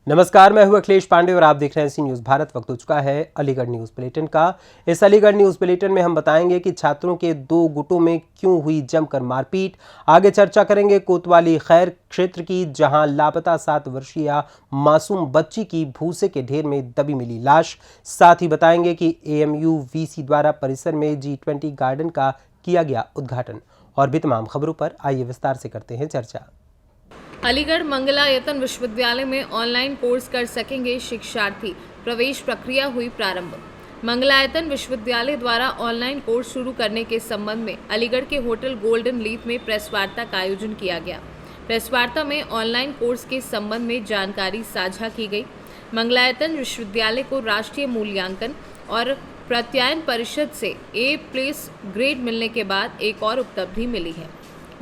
नमस्कार, मैं हूं अखिलेश पांडे और आप देख रहे हैं सी न्यूज़ भारत। वक्त हो चुका है अलीगढ़ न्यूज़ बुलेटिन का। इस अलीगढ़ न्यूज़ बुलेटिन में हम बताएंगे कि छात्रों के 2 गुटों में क्यों हुई जमकर मारपीट। आगे चर्चा करेंगे कोतवाली खैर क्षेत्र की, जहां लापता 7 वर्षीय मासूम बच्ची की भूसे के ढेर में दबी मिली लाश। साथ ही बताएंगे कि AMU VC द्वारा परिसर में G20 गार्डन का किया गया उद्घाटन। और भी तमाम खबरों पर आइए विस्तार से करते हैं चर्चा। अलीगढ़ मंगलायतन विश्वविद्यालय में ऑनलाइन कोर्स कर सकेंगे शिक्षार्थी, प्रवेश प्रक्रिया हुई प्रारंभ। मंगलायतन विश्वविद्यालय द्वारा ऑनलाइन कोर्स शुरू करने के संबंध में अलीगढ़ के होटल गोल्डन लीफ में प्रेस वार्ता का आयोजन किया गया। प्रेस वार्ता में ऑनलाइन कोर्स के संबंध में जानकारी साझा की गई। मंगलायतन विश्वविद्यालय को राष्ट्रीय मूल्यांकन और प्रत्यायन परिषद से A+ ग्रेड मिलने के बाद एक और उपलब्धि मिली है।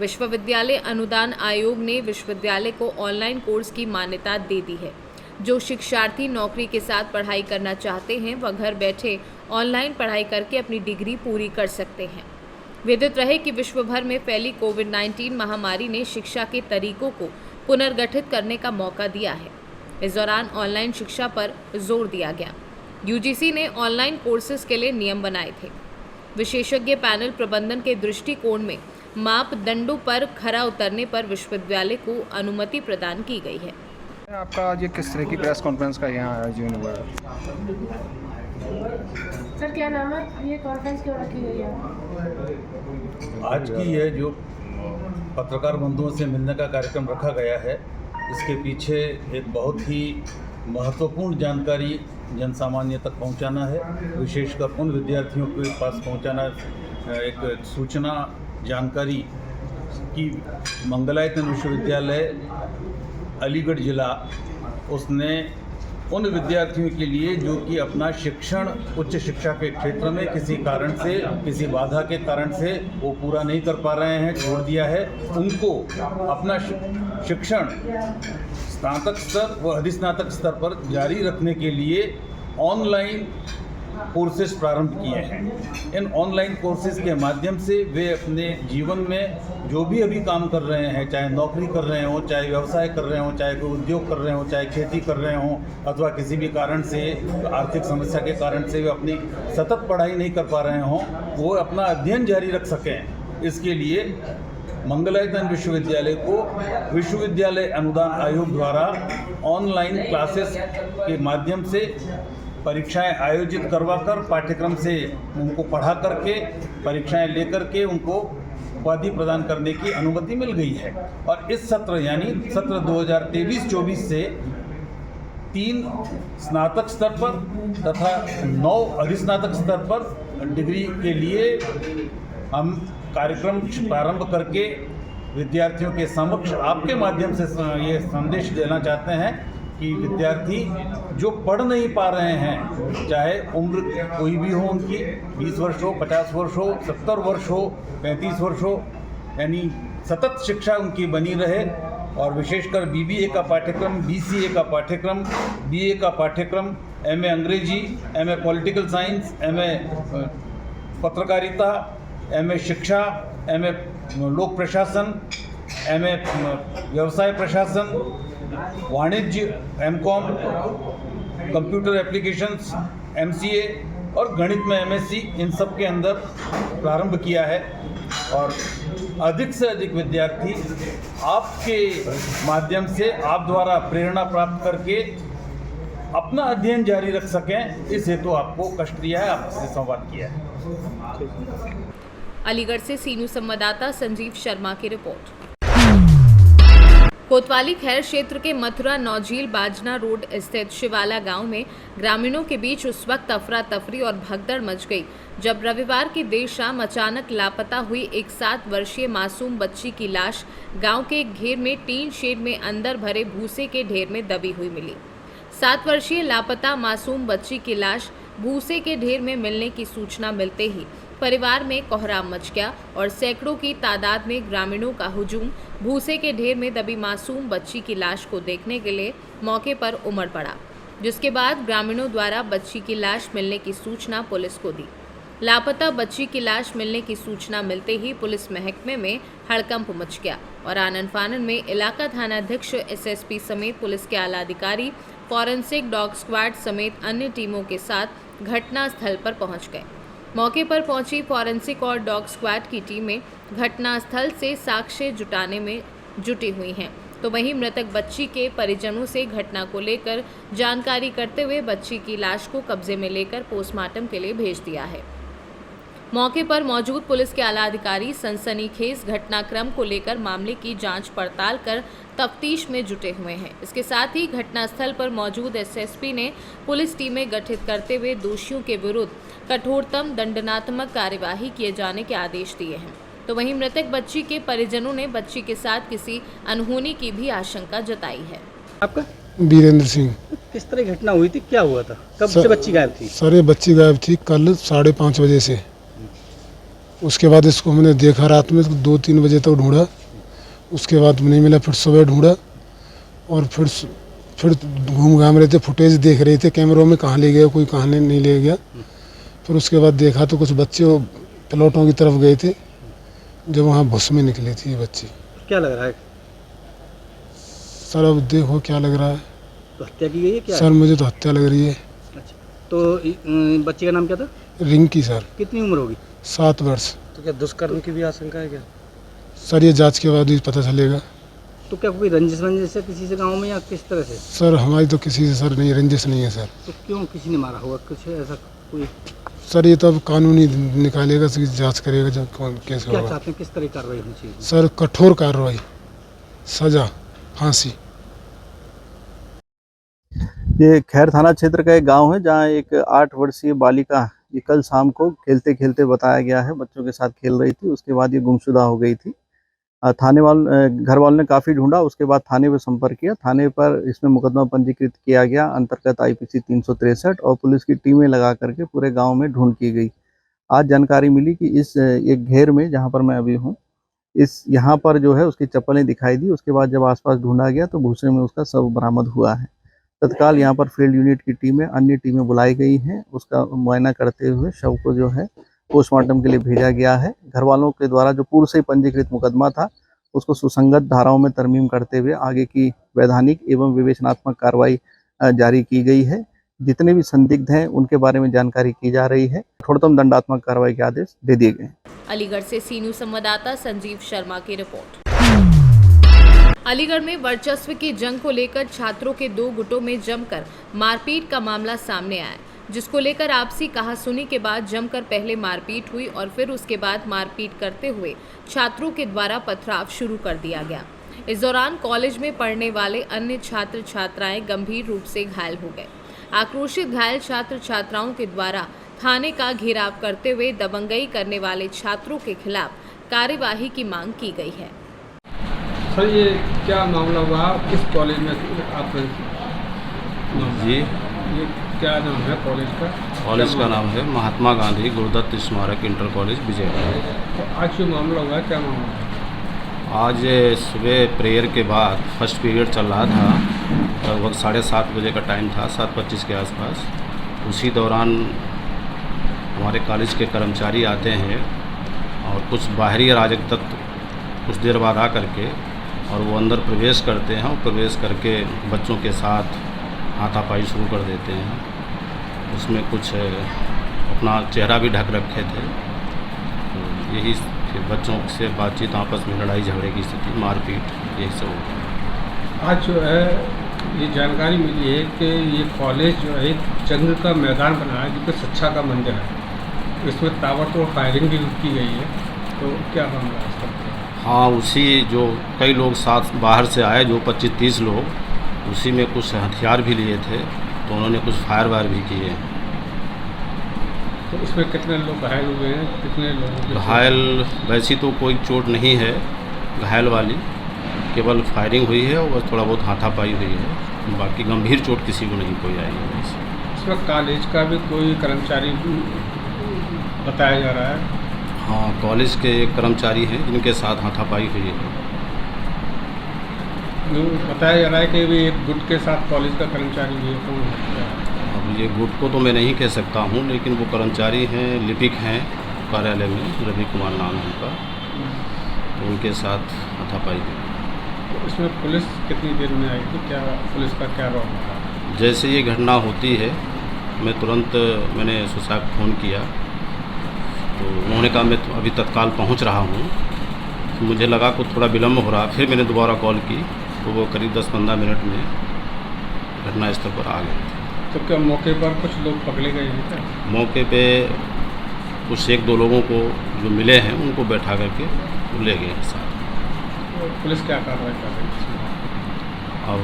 विश्वविद्यालय अनुदान आयोग ने विश्वविद्यालय को ऑनलाइन कोर्स की मान्यता दे दी है। जो शिक्षार्थी नौकरी के साथ पढ़ाई करना चाहते हैं वह घर बैठे ऑनलाइन पढ़ाई करके अपनी डिग्री पूरी कर सकते हैं। विदित रहे कि विश्व भर में फैली कोविड-19 महामारी ने शिक्षा के तरीकों को पुनर्गठित करने का मौका दिया है। इस दौरान ऑनलाइन शिक्षा पर जोर दिया गया। UGC ने ऑनलाइन कोर्सेज के लिए नियम बनाए थे। विशेषज्ञ पैनल प्रबंधन के दृष्टिकोण में मापदंडों पर खरा उतरने पर विश्वविद्यालय को अनुमति प्रदान की गई है। आपका आज ये किस तरह की प्रेस कॉन्फ्रेंस का यहाँ आयोजन हुआ है? सर क्या नाम है, ये कॉन्फ्रेंस क्यों रखी गई है? आज की यह जो पत्रकार बंधुओं से मिलने का कार्यक्रम रखा गया है, इसके पीछे एक बहुत ही महत्वपूर्ण जानकारी जनसामान्य तक पहुंचाना है, विशेषकर उन विद्यार्थियों के पास पहुंचाना, एक सूचना जानकारी कि मंगलायतन विश्वविद्यालय अलीगढ़ जिला उसने उन विद्यार्थियों के लिए जो कि अपना शिक्षण उच्च शिक्षा के क्षेत्र में किसी कारण से, किसी बाधा के कारण से वो पूरा नहीं कर पा रहे हैं, छोड़ दिया है, उनको अपना शिक्षण स्नातक स्तर व अधिस्नातक स्तर पर जारी रखने के लिए ऑनलाइन कोर्सेज प्रारंभ किए हैं। इन ऑनलाइन कोर्सेज के माध्यम से वे अपने जीवन में जो भी अभी काम कर रहे हैं, चाहे नौकरी कर रहे हों, चाहे व्यवसाय कर रहे हों, चाहे कोई उद्योग कर रहे हों, चाहे खेती कर रहे हों, अथवा किसी भी कारण से आर्थिक समस्या के कारण से वे अपनी सतत पढ़ाई नहीं कर पा रहे हों, वो अपना अध्ययन जारी रख सकें। इसके लिए मंगलायतन विश्वविद्यालय को विश्वविद्यालय अनुदान आयोग द्वारा ऑनलाइन क्लासेस के माध्यम से परीक्षाएं आयोजित करवाकर पाठ्यक्रम से उनको पढ़ा करके परीक्षाएं लेकर के उनको उपाधि प्रदान करने की अनुमति मिल गई है। और इस सत्र यानी सत्र 2023-24 से 3 स्नातक स्तर पर तथा 9 अधिस्नातक स्तर पर डिग्री के लिए हम कार्यक्रम प्रारंभ करके विद्यार्थियों के समक्ष आपके माध्यम से ये संदेश देना चाहते हैं कि विद्यार्थी जो पढ़ नहीं पा रहे हैं, चाहे उम्र कोई भी हो उनकी, 20 वर्ष हो, 50 वर्ष हो, 70 वर्ष हो, 35 वर्ष हो, यानी सतत शिक्षा उनकी बनी रहे। और विशेषकर BBA का पाठ्यक्रम, BCA का पाठ्यक्रम, BA का पाठ्यक्रम, MA अंग्रेजी, MA पॉलिटिकल साइंस, MA पत्रकारिता, MA शिक्षा, MA लोक प्रशासन, MA व्यवसाय प्रशासन, वाणिज्य, MCOM, कंप्यूटर एप्लीकेशंस, MCA और गणित में MSc, इन सब के अंदर प्रारंभ किया है। और अधिक से अधिक विद्यार्थी आपके माध्यम से, आप द्वारा प्रेरणा प्राप्त करके अपना अध्ययन जारी रख सकें, इस हेतु आपको कष्ट दिया है, आपसे संवाद किया है। अलीगढ़ से सी न्यूज़ संवाददाता संजीव शर्मा की रिपोर्ट। कोतवाली खैर क्षेत्र के मथुरा नौझील बाजना रोड स्थित शिवाला गांव में ग्रामीणों के बीच उस वक्त अफरा तफरी और भगदड़ मच गई जब रविवार की देर शाम अचानक लापता हुई एक 7 वर्षीय मासूम बच्ची की लाश गांव के एक घेर में टीन शेड में अंदर भरे भूसे के ढेर में दबी हुई मिली। 7 वर्षीय लापता मासूम बच्ची की लाश भूसे के ढेर में मिलने की सूचना मिलते ही परिवार में कोहराम मच गया और सैकड़ों की तादाद में ग्रामीणों का हुजूम भूसे के ढेर में दबी मासूम बच्ची की लाश को देखने के लिए मौके पर उमड़ पड़ा, जिसके बाद ग्रामीणों द्वारा बच्ची की लाश मिलने की सूचना पुलिस को दी। लापता बच्ची की लाश मिलने की सूचना मिलते ही पुलिस महकमे में हड़कंप मच गया और आनन फानन में इलाका थानाध्यक्ष एसएसपी समेत पुलिस के आला अधिकारी फॉरेंसिक डॉग स्क्वाड समेत अन्य टीमों के साथ घटनास्थल पर पहुंच गए। मौके पर पहुंची फॉरेंसिक और डॉग स्क्वाड की टीमें घटनास्थल से साक्ष्य जुटाने में जुटी हुई हैं, तो वहीं मृतक बच्ची के परिजनों से घटना को लेकर जानकारी करते हुए बच्ची की लाश को कब्जे में लेकर पोस्टमार्टम के लिए भेज दिया है। मौके पर मौजूद पुलिस के आला अधिकारी सनसनीखेज घटनाक्रम को लेकर मामले की जांच पड़ताल कर तफ्तीश में जुटे हुए हैं। इसके साथ ही घटनास्थल पर मौजूद एसएसपी ने पुलिस टीमें गठित करते हुए दोषियों के विरुद्ध कठोरतम दंडात्मक कार्यवाही किए जाने के आदेश दिए हैं। तो वहीं मृतक बच्ची के परिजनों ने बच्ची के साथ किसी अनहोनी की भी आशंका जताई है। आपका वीरेंद्र सिंह। किस तरह की घटना हुई थी, क्या हुआ था, कब से बच्ची गायब थी? सर ये बच्ची गायब थी कल 5:30 बजे से। उसके बाद इसको हमने देखा रात में 2-3 बजे तक ढूंढा, उसके बाद नहीं मिला, फिर सुबह ढूंढा और फिर घूम घाम रहे थे, फुटेज देख रहे थे कैमरों में कहाँ ले गया कोई, कहाँ नहीं ले गया। फिर उसके बाद देखा तो कुछ बच्चे प्लॉटों की तरफ गए थे, जब वहाँ भुस में निकली थी ये बच्ची। क्या लग रहा है? सर अब देखो क्या लग रहा है। तो हत्या की गई है क्या? सर मुझे तो हत्या लग रही है। अच्छा, तो बच्ची का नाम क्या था? रिंकी सर। कितनी उम्र होगी? 7 वर्ष। तो क्या दुष्कर्म की भी आशंका है क्या? सर ये जांच के बाद ही पता चलेगा। तो क्या कोई रंजिश है किसी से गांव में या किस तरह से? सर हमारी तो किसी से सर नहीं, रंजिश नहीं है सर। तो क्यों किसी ने मारा होगा, कुछ ऐसा कोई? सर ये तो अब कानूनी निकालेगा, जांच करेगा जब कैसे क्या होगा। चाहते हैं, किस तरह की कार्रवाई होनी चाहिए? सर कठोर कार्रवाई, सजा, फांसी। ये खैर थाना क्षेत्र का एक गांव है जहां एक 8 वर्षीय बालिका ये कल शाम को खेलते खेलते बताया गया है बच्चों के साथ खेल रही थी, उसके बाद ये गुमशुदा हो गई थी। घर वालों ने काफ़ी ढूंढा, उसके बाद थाने पर संपर्क किया। थाने पर इसमें मुकदमा पंजीकृत किया गया अंतर्गत IPC 363 और पुलिस की टीमें लगा करके पूरे गांव में ढूंढ की गई। आज जानकारी मिली कि इस एक घेर में जहां पर मैं अभी हूं, यहाँ पर जो है उसकी चप्पलें दिखाई दी। उसके बाद जब आसपास ढूंढा गया तो भूसे में उसका शव बरामद हुआ है। तत्काल यहाँ पर फील्ड यूनिट की टीमें, अन्य टीमें बुलाई गई हैं। उसका मुआयना करते हुए शव को जो है पोस्टमार्टम के लिए भेजा गया है। घर वालों के द्वारा जो पूर्व से ही पंजीकृत मुकदमा था उसको सुसंगत धाराओं में तरमीम करते हुए आगे की वैधानिक एवं विवेचनात्मक कार्रवाई जारी की गई है। जितने भी संदिग्ध हैं उनके बारे में जानकारी की जा रही है। कठोरतम दंडात्मक कार्रवाई के आदेश दे दिए गए। अलीगढ़ से सी न्यूज संवाददाता संजीव शर्मा की रिपोर्ट। अलीगढ़ में वर्चस्व की जंग को लेकर छात्रों के 2 गुटों में जमकर मारपीट का मामला सामने आया, जिसको लेकर आपसी कहासुनी के बाद जमकर पहले मारपीट हुई और फिर उसके बाद मारपीट करते हुए छात्रों के द्वारा पथराव शुरू कर दिया गया। इस दौरान कॉलेज में पढ़ने वाले अन्य छात्र छात्राएं गंभीर रूप से घायल हो गए। आक्रोशित घायल छात्र छात्राओं के द्वारा थाने का घेराव करते हुए दबंगई करने वाले छात्रों के खिलाफ कार्यवाही की मांग की गई है। सर ये क्या मामला हुआ, किस कॉलेज में आप जी? ये क्या नाम है कॉलेज का? कॉलेज का नाम है महात्मा गांधी गुरुदत्त स्मारक इंटर कॉलेज विजयवाड़ा। तो आज जो मामला हुआ है, क्या मामला है? आज सुबह प्रेयर के बाद फर्स्ट पीरियड चल रहा था, लगभग 7:30 बजे का टाइम था, 7:25 के आसपास। उसी दौरान हमारे कॉलेज के कर्मचारी आते हैं और कुछ बाहरी अराजक तत्व कुछ देर बाद आ करके और वो अंदर प्रवेश करते हैं और प्रवेश करके बच्चों के साथ हाथापाई शुरू कर देते हैं। उसमें कुछ अपना चेहरा भी ढक रखे थे। तो यही फिर बच्चों से बातचीत, आपस में लड़ाई झगड़े की स्थिति, मारपीट, यही सब हो। आज जो है ये जानकारी मिली है कि ये कॉलेज जो है एक जंग का मैदान बना है, जिसमें शिक्षा का मंदिर है। इसमें ताबड़तोड़ फायरिंग भी की गई है, तो क्या मामला है इसका? हाँ, उसी जो कई लोग साथ बाहर से आए, जो 25-30 लोग, उसी में कुछ हथियार भी लिए थे, तो उन्होंने कुछ फायर वायर भी किए। तो इसमें कितने लोग घायल हुए हैं, कितने लोग घायल? वैसी तो कोई चोट नहीं है घायल वाली, केवल फायरिंग हुई है और थोड़ा बहुत हाथापाई हुई है। बाकी गंभीर चोट किसी को नहीं कोई आई है। इसमें कॉलेज का भी कोई कर्मचारी बताया जा रहा है? हाँ, कॉलेज के एक कर्मचारी हैं जिनके साथ हाथापाई हुई है। बताया जा रहा है कि भी एक गुट के साथ कॉलेज का कर्मचारी भी है। अब ये गुट को तो मैं नहीं कह सकता हूँ, लेकिन वो कर्मचारी हैं, लिपिक हैं कार्यालय में, रवि कुमार नाम है उनका, तो उनके साथ हाथापाई हुई। तो इसमें पुलिस कितनी देर में आई थी, क्या पुलिस का क्या रोल था? जैसे ये घटना होती है मैं तुरंत मैंने सुसाक फ़ोन किया, तो उन्होंने कहा मैं तो अभी तत्काल पहुंच रहा हूं। तो मुझे लगा कुछ थोड़ा विलम्ब हो रहा, फिर मैंने दोबारा कॉल की तो वो करीब 10-15 मिनट में घटनास्थल पर आ गए थे। तो क्या मौके पर कुछ लोग पकड़े गए हैं क्या? मौके पे कुछ 1-2 लोगों को जो मिले हैं उनको बैठा करके वो ले गए हैं साथ। तो पुलिस क्या कार्रवाई कर रही है इसमें? अब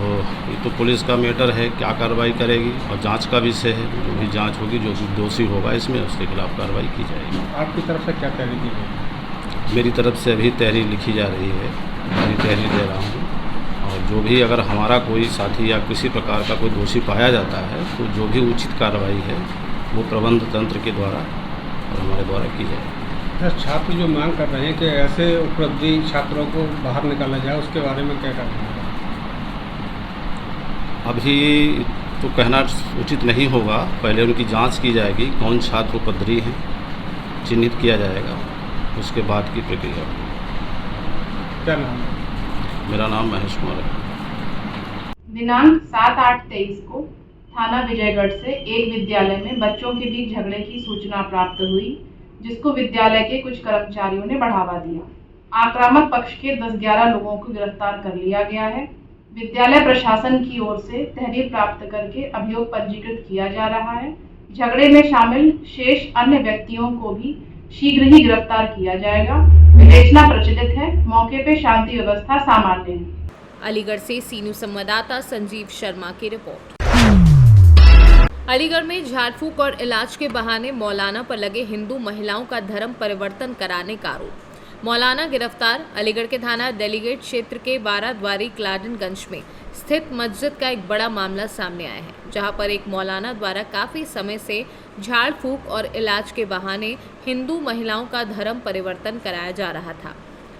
ये तो पुलिस का मैटर है, क्या कार्रवाई करेगी और जांच का विषय है। जो भी जांच होगी, जो भी दोषी होगा इसमें उसके खिलाफ कार्रवाई की जाएगी। आपकी तरफ से क्या तहरीर दी गई? मेरी तरफ से अभी तहरीर लिखी जा रही है, अभी तहरीर दे रहा हूँ। और जो भी अगर हमारा कोई साथी या किसी प्रकार का कोई दोषी पाया जाता है तो जो भी उचित कार्रवाई है वो प्रबंध तंत्र के द्वारा और हमारे द्वारा की जाएगी। छात्र जो मांग कर रहे हैं कि ऐसे उपलब्धि छात्रों को बाहर निकाला जाए, उसके बारे में क्या करना है? अभी तो कहना उचित नहीं होगा, पहले उनकी जांच की जाएगी, कौन छात्र उपद्रवी हैं चिन्हित किया जाएगा, उसके बाद की प्रक्रिया होगी। क्या नाम है? मेरा नाम महेश कुमार है। दिनांक 7/8/23 को थाना विजयगढ़ से एक विद्यालय में बच्चों के बीच झगड़े की सूचना प्राप्त हुई, जिसको विद्यालय के कुछ कर्मचारियों ने बढ़ावा दिया। आक्रामक पक्ष के 10-11 लोगों को गिरफ्तार कर लिया गया है। विद्यालय प्रशासन की ओर से तहरीर प्राप्त करके अभियोग पंजीकृत किया जा रहा है। झगड़े में शामिल शेष अन्य व्यक्तियों को भी शीघ्र ही गिरफ्तार किया जाएगा। विवेचना प्रचलित है, मौके पे शांति व्यवस्था सामान्य है। अलीगढ़ से सीनू संवाददाता संजीव शर्मा की रिपोर्ट। अलीगढ़ में झाड़ फूक और इलाज के बहाने मौलाना पर लगे हिंदू महिलाओं का धर्म परिवर्तन कराने का आरोप। मौलाना गिरफ्तार। अलीगढ़ के थाना डेलीगेट क्षेत्र के बाराद्वारी क्लाडनगंज में स्थित मस्जिद का एक बड़ा मामला सामने आया है, जहां पर एक मौलाना द्वारा काफी समय से झाड़ फूक और इलाज के बहाने हिंदू महिलाओं का धर्म परिवर्तन कराया जा रहा था।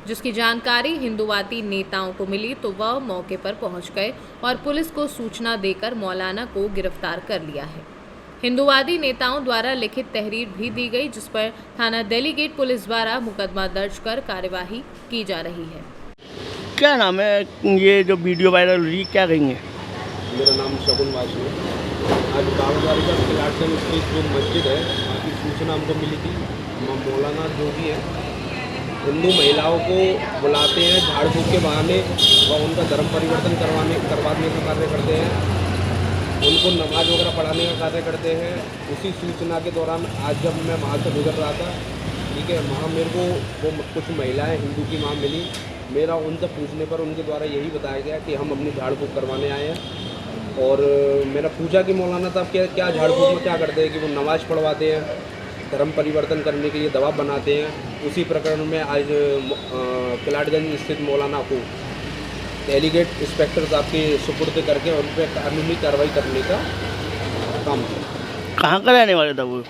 जिसकी जानकारी हिंदूवादी नेताओं को मिली तो वह मौके पर पहुंच गए और पुलिस को सूचना देकर मौलाना को गिरफ्तार कर लिया है। हिंदूवादी नेताओं द्वारा लिखित तहरीर भी दी गई, जिस पर थाना डेलीगेट पुलिस द्वारा मुकदमा दर्ज कर कार्यवाही की जा रही है। क्या नाम है ये जो वीडियो वायरल हुई, क्या कहेंगे? मेरा नाम शगुन वासु है। आज बाराद्वारी का क्लाडगंज स्थित जो मस्जिद है, वहाँ की सूचना हमको मिली थी। मौलाना जो भी है हिंदू महिलाओं को बुलाते हैं झाड़ फूक के बहाने व उनका धर्म परिवर्तन करवाने का कार्य करते हैं, उनको नमाज वगैरह पढ़ाने का कार्य करते हैं। उसी सूचना के दौरान आज जब मैं वहाँ से गुजर रहा था, ठीक है, वहाँ मेरे को वो कुछ महिलाएं हिंदू की वहाँ मिली। मेरा उनसे पूछने पर उनके द्वारा यही बताया गया कि हम अपनी झाड़ फूक करवाने आए हैं। और मेरा पूछा कि मौलाना साहब क्या झाड़ फूक में क्या करते हैं, कि वो नमाज पढ़वाते हैं, धर्म परिवर्तन करने के लिए दबाव बनाते हैं। उसी प्रकरण में आज क्लाडगंज स्थित मौलाना को डेलीगेट इंस्पेक्टर साहब के सुपुर्द करके उन पर कानूनी कार्रवाई करने का काम किया। कहाँ का रहने वाला था वो?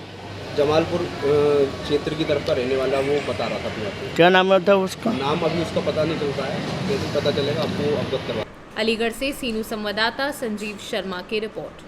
जमालपुर क्षेत्र की तरफ का रहने वाला वो बता रहा था अपने आप को। क्या नाम था उसका? नाम अभी उसका पता नहीं चल रहा है, जैसे पता चलेगा आपको अवगत करवा। अलीगढ़ से सीनू संवाददाता संजीव शर्मा की रिपोर्ट।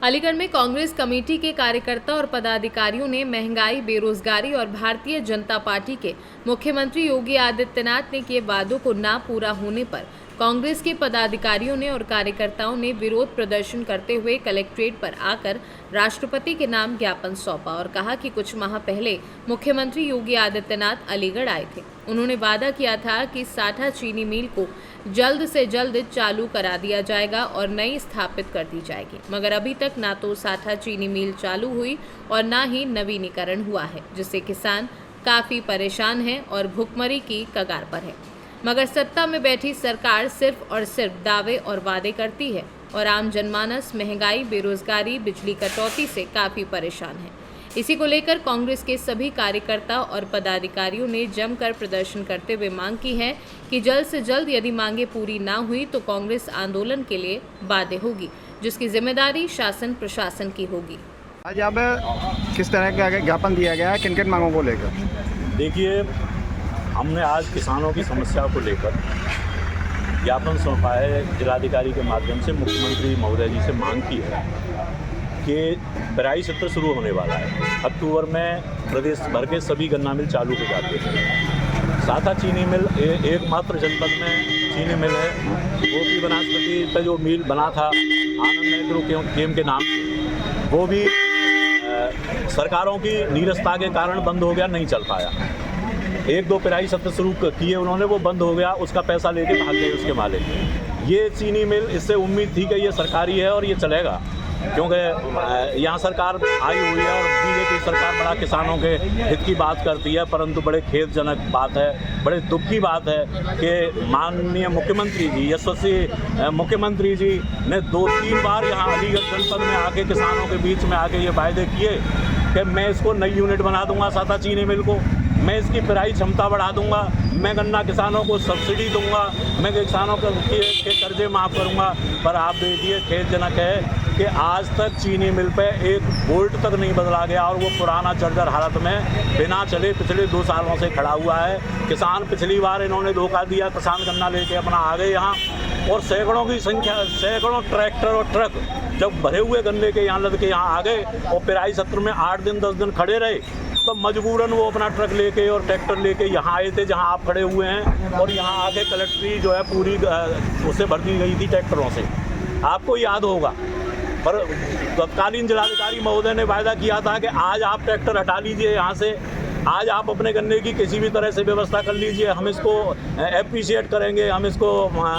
अलीगढ़ में कांग्रेस कमेटी के कार्यकर्ता और पदाधिकारियों ने महंगाई, बेरोजगारी और भारतीय जनता पार्टी के मुख्यमंत्री योगी आदित्यनाथ ने किए वादों को ना पूरा होने पर कांग्रेस के पदाधिकारियों ने और कार्यकर्ताओं ने विरोध प्रदर्शन करते हुए कलेक्ट्रेट पर आकर राष्ट्रपति के नाम ज्ञापन सौंपा और कहा कि कुछ माह पहले मुख्यमंत्री योगी आदित्यनाथ अलीगढ़ आए थे। उन्होंने वादा किया था कि साठा चीनी मिल को जल्द से जल्द चालू करा दिया जाएगा और नई स्थापित कर दी जाएगी, मगर अभी तक ना तो साठा चीनी मिल चालू हुई और ना ही नवीनीकरण हुआ है, जिससे किसान काफ़ी परेशान हैं और भुखमरी की कगार पर है। मगर सत्ता में बैठी सरकार सिर्फ और सिर्फ दावे और वादे करती है और आम जनमानस महंगाई, बेरोजगारी, बिजली कटौती से काफ़ी परेशान है। इसी को लेकर कांग्रेस के सभी कार्यकर्ता और पदाधिकारियों ने जमकर प्रदर्शन करते हुए मांग की है कि जल्द से जल्द यदि मांगे पूरी ना हुई तो कांग्रेस आंदोलन के लिए बाध्य होगी, जिसकी जिम्मेदारी शासन प्रशासन की होगी। आज यहाँ पे किस तरह का ज्ञापन दिया गया है, किन किन मांगों को लेकर? देखिए, हमने आज किसानों की समस्या को लेकर ज्ञापन सौंपा है जिलाधिकारी के माध्यम से, मुख्यमंत्री महोदय जी से मांग की है कि पेराई सत्र शुरू होने वाला है। अक्टूबर में प्रदेश भर के सभी गन्ना मिल चालू हो जाते हैं। साथा चीनी मिल एकमात्र जनपद में चीनी मिल है। गोपी वनस्पति पे जो मिल बना था आनंद एग्रो केम के नाम से, वो भी सरकारों की नीरसता के कारण बंद हो गया, नहीं चल पाया। 1-2 पेराई सत्र शुरू किए उन्होंने, वो बंद हो गया, उसका पैसा लेके भाग गए उसके मालिक। ये चीनी मिल, इससे उम्मीद थी कि ये सरकारी है और ये चलेगा, क्योंकि यहाँ सरकार आई हुई है और बीजेपी सरकार बड़ा किसानों के हित की बात करती है, परंतु बड़े खेदजनक बात है, बड़े दुख की बात है कि माननीय मुख्यमंत्री जी, यशस्वी मुख्यमंत्री जी ने 2-3 बार यहाँ अलीगढ़ जनपद में आके किसानों के बीच में आके ये वायदे किए कि मैं इसको नई यूनिट बना दूंगा साथा चीनी मिल को, मैं इसकी पेराई क्षमता बढ़ा दूंगा, मैं गन्ना किसानों को सब्सिडी दूंगा, मैं किसानों के कर्जे माफ़ करूंगा। पर आप देखिए खेदजनक है कि आज तक चीनी मिल पे 1 वोल्ट तक नहीं बदला गया और वो पुराना जर्जर हालत में बिना चले पिछले 2 सालों से खड़ा हुआ है। किसान पिछली बार इन्होंने धोखा दिया, किसान गन्ना लेके अपना आ गए यहाँ, और सैकड़ों की संख्या, सैकड़ों ट्रैक्टर और ट्रक जब भरे हुए गन्ने के यहाँ लद के यहाँ आ गए और पेराई सत्र में 8 दिन 10 दिन खड़े रहे, तो मजबूरन वो अपना ट्रक लेके और ट्रैक्टर लेके यहाँ आए थे जहाँ आप खड़े हुए हैं, और यहाँ आके कलेक्ट्री जो है पूरी उससे भर दी गई थी ट्रैक्टरों से। आपको याद होगा, पर तत्कालीन जिलाधिकारी महोदय ने वायदा किया था कि आज आप ट्रैक्टर हटा लीजिए यहाँ से, आज आप अपने गन्ने की किसी भी तरह से व्यवस्था कर लीजिए, हम इसको एप्रिशिएट करेंगे, हम इसको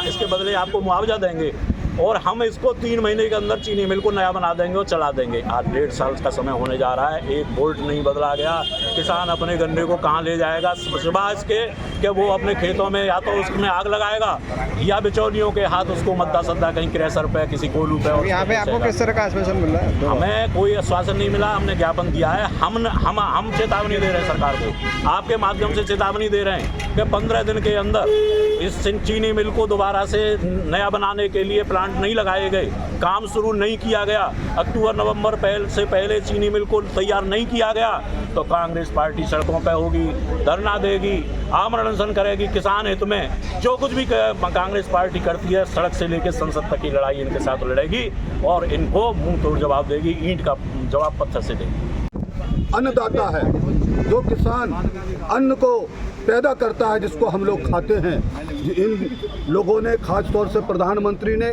इसके बदले आपको मुआवजा देंगे और हम इसको 3 महीने के अंदर चीनी मिल को नया बना देंगे और चला देंगे। आज 1.5 साल का समय होने जा रहा है, 1 वोल्ट नहीं बदला गया। किसान अपने गन्ने को कहाँ ले जाएगा सिवाय इसके कि वो अपने खेतों में या तो उसमें आग लगाएगा या बिचौलियों के हाथ उसको मद्दा सद्दा कहीं क्रेशर पे, किसी कोलू पे। यहाँ पे आपको किस तरह का आश्वासन मिल रहा है? हमें कोई आश्वासन नहीं मिला, हमने ज्ञापन दिया है। हम चेतावनी दे रहे हैं सरकार को, आपके माध्यम से चेतावनी दे रहे हैं कि 15 दिन के अंदर इस चीनी मिल को दोबारा से नया बनाने के लिए प्लांट नहीं लगाए गए, काम शुरू नहीं किया गया, अक्टूबर-नवंबर से पहले चीनी मिल को तैयार नहीं किया गया, तो कांग्रेस पार्टी सड़कों पर होगी, धरना देगी, आमरण अनशन करेगी। किसान हित में जो कुछ भी कांग्रेस पार्टी करती है, सड़क से लेकर संसद तक की लड़ाई इनके साथ लड़ेगी और इनको मुंह तोड़ जवाब देगी, ईंट का जवाब पत्थर से देगी। अन्नदाता है, जो किसान अन्न को पैदा करता है जिसको हम लोग खाते हैं। इन लोगों ने, खास तौर से प्रधानमंत्री ने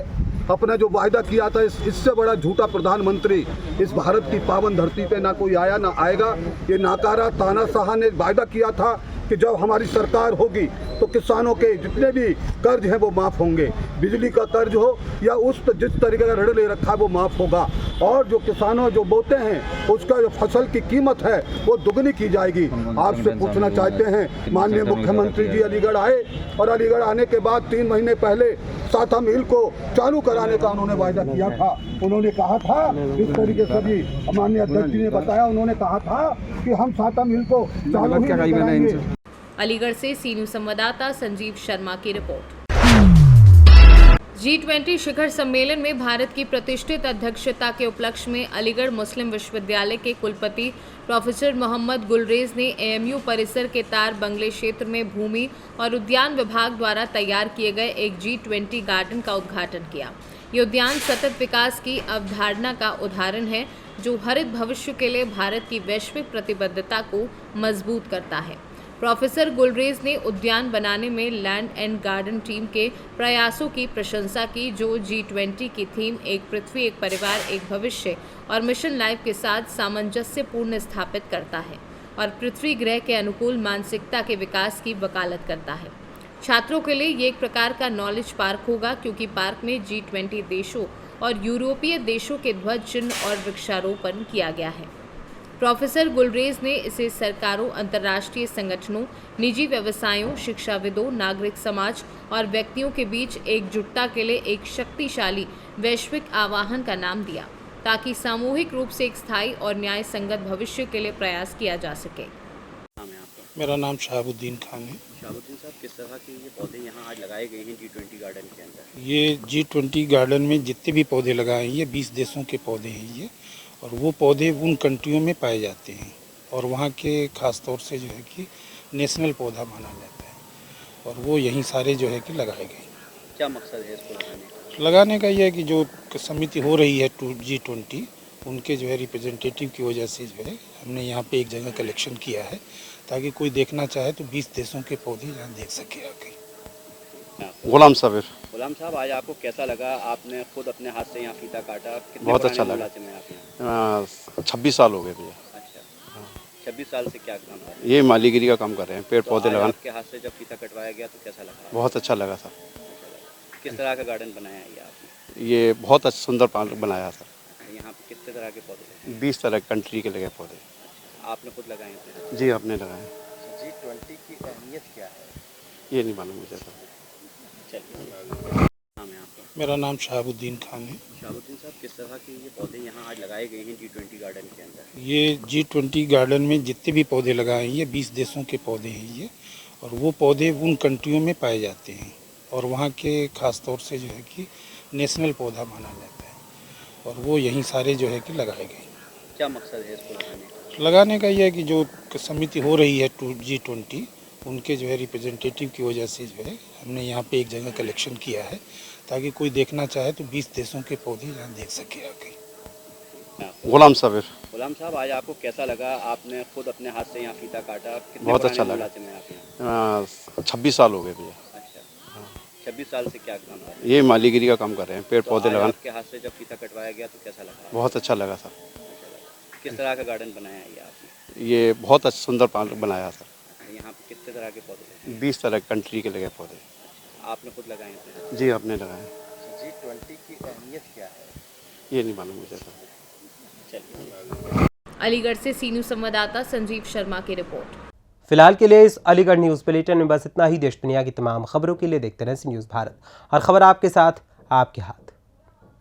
अपना जो वायदा किया था, इससे बड़ा झूठा प्रधानमंत्री इस भारत की पावन धरती पे ना कोई आया ना आएगा। ये नाकारा तानाशाह ने वायदा किया था कि जब हमारी सरकार होगी तो किसानों के जितने भी कर्ज हैं वो माफ़ होंगे, बिजली का कर्ज हो या जिस तरीके का ऋण ले रखा है वो माफ़ होगा, और जो किसानों जो बोते हैं उसका जो फसल की कीमत है वो दुगनी की जाएगी। आपसे पूछना चाहते हैं, माननीय मुख्यमंत्री जी अलीगढ़ आए और अलीगढ़ आने के बाद 3 महीने पहले साथा मिल को चालू कराने का उन्होंने वायदा किया था। उन्होंने कहा था, इस तरीके से भी माननीय अध्यक्ष जी ने बताया, उन्होंने कहा था कि हम साथा मिल को चालू ही कराएंगे। अलीगढ़ से सी न्यूज़ संवाददाता संजीव शर्मा की रिपोर्ट। G20 शिखर सम्मेलन में भारत की प्रतिष्ठित अध्यक्षता के उपलक्ष्य में अलीगढ़ मुस्लिम विश्वविद्यालय के कुलपति प्रोफेसर मोहम्मद गुलरेज ने AMU परिसर के तार बंगले क्षेत्र में भूमि और उद्यान विभाग द्वारा तैयार किए गए एक G20 गार्डन का उद्घाटन किया। ये उद्यान सतत विकास की अवधारणा का उदाहरण है, जो हरित भविष्य के लिए भारत की वैश्विक प्रतिबद्धता को मजबूत करता है। प्रोफेसर गुलरेज ने उद्यान बनाने में लैंड एंड गार्डन टीम के प्रयासों की प्रशंसा की, जो G20 की थीम एक पृथ्वी, एक परिवार, एक भविष्य और मिशन लाइफ के साथ सामंजस्यपूर्ण स्थापित करता है और पृथ्वी ग्रह के अनुकूल मानसिकता के विकास की वकालत करता है। छात्रों के लिए ये एक प्रकार का नॉलेज पार्क होगा, क्योंकि पार्क में G20 देशों और यूरोपीय देशों के ध्वज चिन्ह और वृक्षारोपण किया गया है। प्रोफेसर गुलरेज ने इसे सरकारों, अंतर्राष्ट्रीय संगठनों, निजी व्यवसायों, शिक्षाविदों, नागरिक समाज और व्यक्तियों के बीच एकजुटता के लिए एक शक्तिशाली वैश्विक आह्वान का नाम दिया, ताकि सामूहिक रूप से एक स्थायी और न्याय संगत भविष्य के लिए प्रयास किया जा सके। मेरा नाम शहाबुद्दीन खान है। शहाबुद्दीन साहब, किस तरह के ये पौधे यहाँ आज लगाए गए हैं G20 गार्डन के अंदर? ये G20 गार्डन में जितने भी पौधे लगाए हैं, ये 20 देशों के पौधे हैं ये, और वो पौधे उन कंट्रियों में पाए जाते हैं और वहाँ के ख़ास तौर से जो है कि नेशनल पौधा माना जाता है, और वो यहीं सारे जो है कि लगाए गए। क्या मकसद है इसको लगाने का? लगाने का ये है कि जो समिति हो रही है G20 उनके जो है रिप्रेजेंटेटिव की वजह से जो है हमने यहाँ पे एक जगह कलेक्शन किया है ताकि कोई देखना चाहे तो 20 देशों के पौधे यहाँ देख सके आके। गुलाम साबिर। गुलाम साहब, आज आपको कैसा लगा? आपने खुद अपने हाथ से यहाँ फीता काटा। कितने बहुत पुराने अच्छा लगा। मुलाजिम हैं आप यहाँ? 26 साल हो गए भैया। अच्छा, 26 साल से क्या काम कर रहे हैं? ये मालीगिरी का काम कर रहे हैं, पेड़ पौधे आज लगाना। आपके हाथ से जब फीता कटवाया गया तो कैसा लगा? बहुत अच्छा लगा था। किस तरह का गार्डन बनाया है ये आपने? ये बहुत अच्छा सुंदर पार्क बनाया था। यहाँ पे कितने तरह के पौधे हैं? 20 तरह कंट्री के लगे पौधे। आपने खुद लगाए थे? जी आपने लगाए। G20 की अहमियत क्या है? ये नहीं मालूम मुझे तो। चलिए, नाम है आपका? मेरा नाम शहाबुद्दीन खान है। शहाबुद्दीन साहब, किस तरह के ये पौधे यहाँ आज लगाए गए हैं G20 गार्डन के अंदर? ये G20 गार्डन में जितने भी पौधे लगाए हैं ये 20 देशों के पौधे हैं ये, और वो पौधे उन कंट्रियों में पाए जाते हैं और वहाँ के ख़ास तौर से जो है कि नेशनल पौधा माना जाता है और वो यहीं सारे जो है कि लगाए गए। क्या मकसद है इसको लगाने का? लगाने का ये है कि जो समिति हो रही है G20 उनके जो है रिप्रेजेंटेटिव की वजह से जो है हमने यहाँ पे एक जगह कलेक्शन किया है ताकि कोई देखना चाहे तो 20 देशों के पौधे यहाँ देख सके आके। गुलाम साबिर। गुलाम साहब, आज आपको कैसा लगा? आपने खुद अपने हाथ से यहाँ फीता काटा। कितने बहुत पुराने अच्छा लगा। मुलाजिम हैं आप यहाँ? 26 साल हो गए भैया। अच्छा, 26 साल से क्या काम कर रहे हैं? ये मालीगिरी का काम कर रहे हैं, पेड़ पौधे आज लगाना। आपके हाथ से जब फीता कटवाया गया तो कैसा लगा? बहुत अच्छा लगा था। किस तरह का गार्डन बनाया है ये आपने? ये बहुत अच्छा सुंदर पार्क बनाया था। यहाँ पे कितने तरह के पौधे हैं? 20 तरह कंट्री के लगे पौधे। आपने खुद लगाए थे? जी आपने लगाए। G20 की अहमियत क्या है? ये नहीं मालूम मुझे तो। चलिए। अलीगढ़ से सीनू संवाददाता संजीव शर्मा की रिपोर्ट। फिलहाल के लिए इस अलीगढ़ न्यूज़ बुलेटिन में बस इतना ही। देश दुनिया की तमाम खबरों के लिए देखते रहें सी न्यूज़ भारत। हर खबर आपके साथ, आपके हाथ।